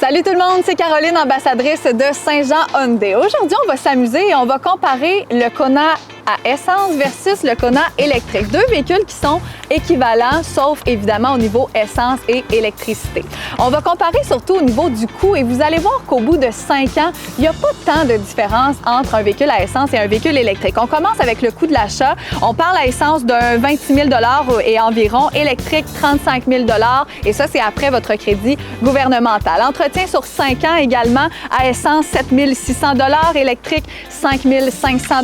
Salut tout le monde, c'est Caroline, ambassadrice de Saint-Jean Hyundai. Aujourd'hui, on va s'amuser et on va comparer le Kona à essence versus le Kona électrique. Deux véhicules qui sont équivalents, sauf évidemment au niveau essence et électricité. On va comparer surtout au niveau du coût et vous allez voir qu'au bout de 5 ans, il n'y a pas tant de différence entre un véhicule à essence et un véhicule électrique. On commence avec le coût de l'achat. On parle à essence d'un 26 000 et environ, électrique 35 000 et ça, c'est après votre crédit gouvernemental. Entretien sur 5 ans également, à essence 7 600 électrique 5 500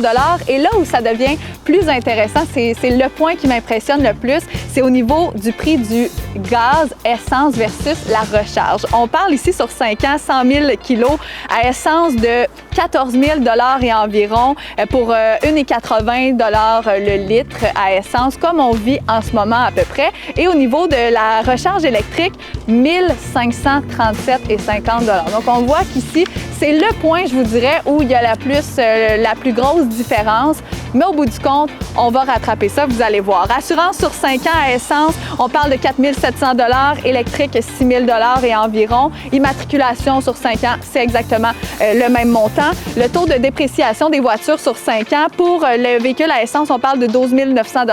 et là où ça devient plus intéressant, c'est le point qui m'impressionne le plus, c'est au niveau du prix du gaz, essence versus la recharge. On parle ici sur 5 ans, 100 000 kilos à essence de 14 000 et environ pour 1,80 le litre à essence, comme on vit en ce moment à peu près. Et au niveau de la recharge électrique, 1 537,50 $. Donc, on voit qu'ici, c'est le point, je vous dirais, où il y a la plus grosse différence. Mais au bout du compte, on va rattraper ça, vous allez voir. Assurance sur 5 ans à essence, on parle de 4 700 $, électrique 6 000 $ et environ. Immatriculation sur 5 ans, c'est exactement le même montant. Le taux de dépréciation des voitures sur 5 ans, pour le véhicule à essence, on parle de 12 900 $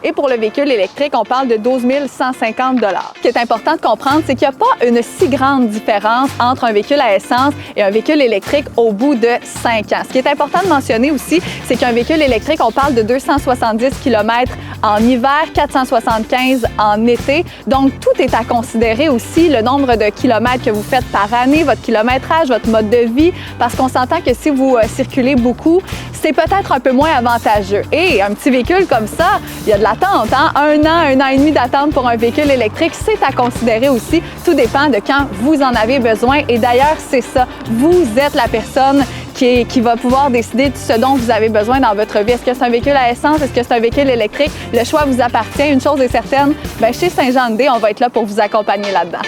et pour le véhicule électrique, on parle de 12 150 $. Ce qui est important de comprendre, c'est qu'il n'y a pas une si grande différence entre un véhicule à essence et un véhicule électrique au bout de 5 ans. Ce qui est important de mentionner aussi, c'est qu'un véhicule électrique, on parle de 270 km en hiver, 475 en été. Donc, tout est à considérer aussi, le nombre de kilomètres que vous faites par année, votre kilométrage, votre mode de vie, parce qu'on s'entend que si vous circulez beaucoup, c'est peut-être un peu moins avantageux. Et un petit véhicule comme ça, il y a de l'attente, hein? 1 an et demi d'attente pour un véhicule électrique, c'est à considérer aussi. Tout dépend de quand vous en avez besoin. Et d'ailleurs, c'est ça. Vous êtes la personne qui va pouvoir décider de ce dont vous avez besoin dans votre vie. Est-ce que c'est un véhicule à essence? Est-ce que c'est un véhicule électrique? Le choix vous appartient. Une chose est certaine, chez Saint-Jean Hyundai, on va être là pour vous accompagner là-dedans.